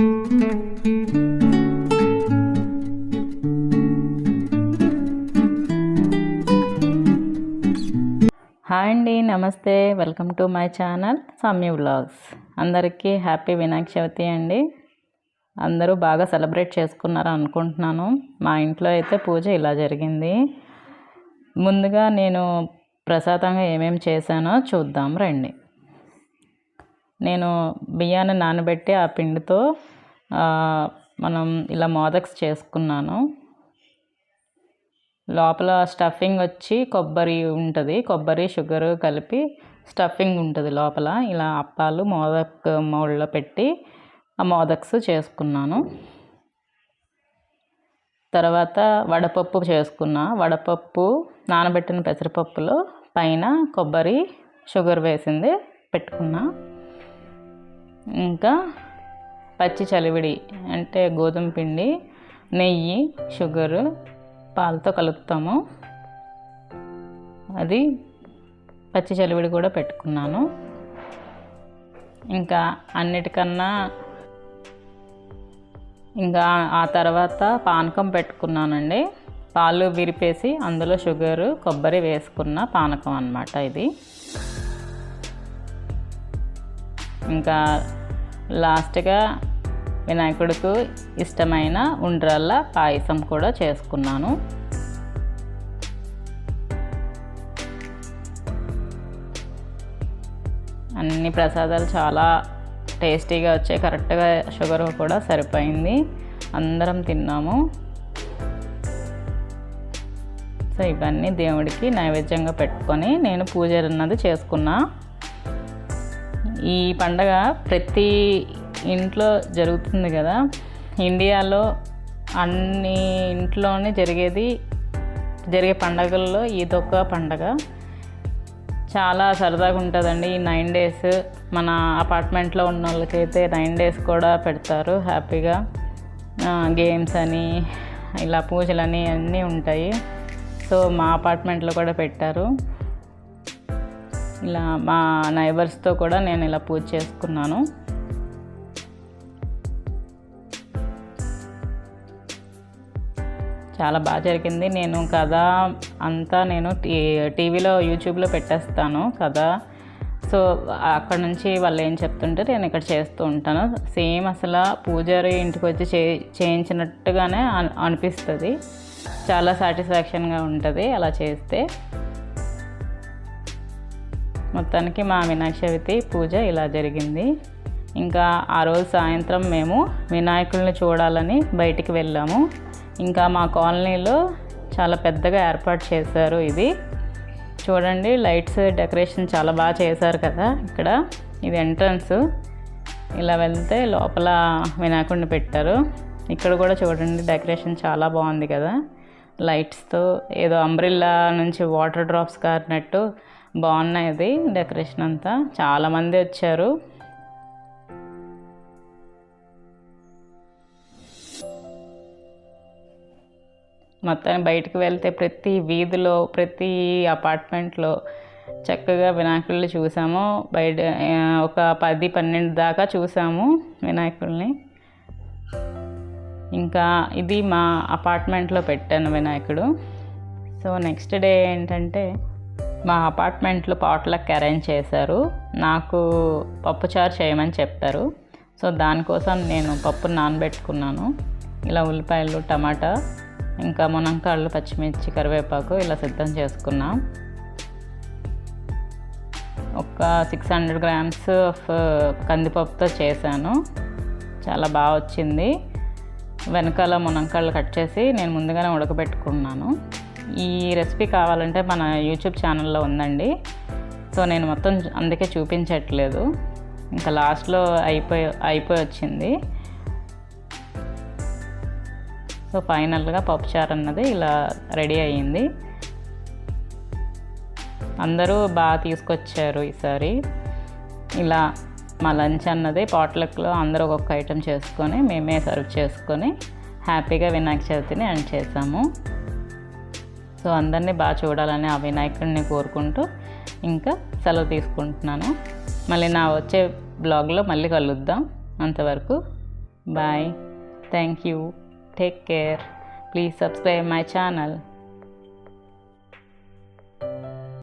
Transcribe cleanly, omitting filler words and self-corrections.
Hi అండి, నమస్తే. Welcome to my channel Samyu vlogs. అందరికీ హ్యాపీ వినాయక చవితి అండి. అందరూ బాగా సెలబ్రేట్ చేసుకున్నారు అనుకుంటున్నాను. మా ఇంట్లో అయితే పూజ ఇలా జరిగింది. ముందుగా నేను ప్రసాదంగా ఏమేమి చేశానో చూద్దాం రండి. నేను బియ్యాన్ని నానబెట్టి ఆ పిండితో మనం ఇలా మోదక్స్ చేసుకున్నాను. లోపల స్టఫింగ్ వచ్చి కొబ్బరి ఉంటుంది, కొబ్బరి షుగర్ కలిపి స్టఫింగ్ ఉంటుంది లోపల. ఇలా అప్పాలు మోదక్ మౌల్డ్లో పెట్టి ఆ మోదక్స్ చేసుకున్నాను. తర్వాత వడపప్పు చేసుకున్నా. వడపప్పు నానబెట్టిన పెసరపప్పులో పైన కొబ్బరి షుగర్ వేసింది పెట్టుకున్నా. ఇంకా పచ్చి చలివిడి అంటే గోధుమ పిండి, నెయ్యి, షుగరు, పాలతో కలుపుతాము. అది పచ్చి చలివిడి కూడా పెట్టుకున్నాను. ఇంకా అన్నిటికన్నా ఇంకా ఆ తర్వాత పానకం పెట్టుకున్నానండి. పాలు విరిపేసి అందులో షుగరు, కొబ్బరి వేసుకున్న పానకం అన్నమాట ఇది. ఇంకా లాస్ట్గా వినాయకుడికి ఇష్టమైన ఉండ్రాళ్ళ పాయసం కూడా చేసుకున్నాను. అన్ని ప్రసాదాలు చాలా టేస్టీగా వచ్చాయి. కరెక్ట్గా షుగర్ కూడా సరిపోయింది. అందరం తిన్నాము. సో ఇవన్నీ దేవుడికి నైవేద్యంగా పెట్టుకొని నేను పూజ అన్నది చేసుకున్నా. ఈ పండగ ప్రతి ఇంట్లో జరుగుతుంది కదా. ఇండియాలో అన్ని ఇంట్లోనే జరిగే పండగల్లో ఇదొక పండగ. చాలా సరదాగా ఉంటుందండి ఈ 9 days. మన అపార్ట్మెంట్లో ఉన్న వాళ్ళకైతే 9 days కూడా పెడతారు హ్యాపీగా. గేమ్స్ అని ఇలా పూజలని అన్నీ ఉంటాయి. సో మా అపార్ట్మెంట్లో కూడా పెట్టారు. ఇలా మా నైబర్స్తో కూడా నేను ఇలా పూజ చేసుకున్నాను. చాలా బాగా జరిగింది. నేను కథ అంతా నేను టీవీలో యూట్యూబ్లో పెట్టేస్తాను కథ. సో అక్కడ నుంచి వాళ్ళు ఏం చెప్తుంటే నేను ఇక్కడ చేస్తూ ఉంటాను. సేమ్ అసలు పూజారి ఇంటికి వచ్చి చేయించినట్టుగానే అనిపిస్తుంది. చాలా సాటిస్ఫాక్షన్గా ఉంటుంది అలా చేస్తే. మొత్తానికి మా వినాయక చవితి పూజ ఇలా జరిగింది. ఇంకా ఆ రోజు సాయంత్రం మేము వినాయకుల్ని చూడాలని బయటికి వెళ్ళాము. ఇంకా మా కాలనీలో చాలా పెద్దగా ఏర్పాటు చేశారు. ఇది చూడండి, లైట్స్ డెకరేషన్ చాలా బాగా చేశారు కదా. ఇక్కడ ఇది ఎంట్రన్స్. ఇలా వెళ్తే లోపల వినాయకుడిని పెట్టారు. ఇక్కడ కూడా చూడండి డెకరేషన్ చాలా బాగుంది కదా. లైట్స్తో ఏదో అంబ్రిల్లా నుంచి వాటర్ డ్రాప్స్ కారినట్టు బాగున్నాయి. ఇది డెకరేషన్ అంతా చాలామంది వచ్చారు. మొత్తాన్ని బయటకు వెళ్తే ప్రతి వీధిలో, ప్రతి అపార్ట్మెంట్లో చక్కగా వినాయకుల్ని చూసాము. బయట ఒక 10-12 దాకా చూసాము వినాయకుల్ని. ఇంకా ఇది మా అపార్ట్మెంట్లో పెట్టాను వినాయకుడు. సో నెక్స్ట్ డే ఏంటంటే మా అపార్ట్మెంట్లో పాట్లక్ అరేంజ్ చేశారు. నాకు పప్పుచారు చేయమని చెప్పారు. సో దానికోసం నేను పప్పు నానబెట్టుకున్నాను. ఇలా ఉల్లిపాయలు, టమాటా, ఇంకా మునంకాళ్ళు, పచ్చిమిర్చి, కరివేపాకు ఇలా సిద్ధం చేసుకున్నా. ఒక 600 grams ఆఫ్ కందిపప్పుతో చేశాను. చాలా బాగా వచ్చింది. వెనకాల మునంకాళ్ళు కట్ చేసి నేను ముందుగానే ఉడకబెట్టుకున్నాను. ఈ రెసిపీ కావాలంటే మన యూట్యూబ్ ఛానల్లో ఉందండి. సో నేను మొత్తం అందుకే చూపించట్లేదు. ఇంకా లాస్ట్లో అయిపోయి వచ్చింది. సో ఫైనల్గా పప్పుచారు అన్నది ఇలా రెడీ అయ్యింది. అందరూ బాగా తీసుకొచ్చారు ఈసారి. ఇలా మా లంచ్ అన్నది పాట్లక్లో అందరూ ఒక్కొక్క ఐటెం చేసుకొని మేమే సర్వ్ చేసుకొని హ్యాపీగా వినాయక చవితిని ఎండ్ చేసాము. సో అందరినీ బాగా చూడాలని ఆ వినాయకుడిని కోరుకుంటూ ఇంకా సెలవు తీసుకుంటున్నాను. మళ్ళీ నా వచ్చే బ్లాగ్లో మళ్ళీ కలుద్దాం. అంతవరకు Bye. Thank you. Take care. Please subscribe my channel.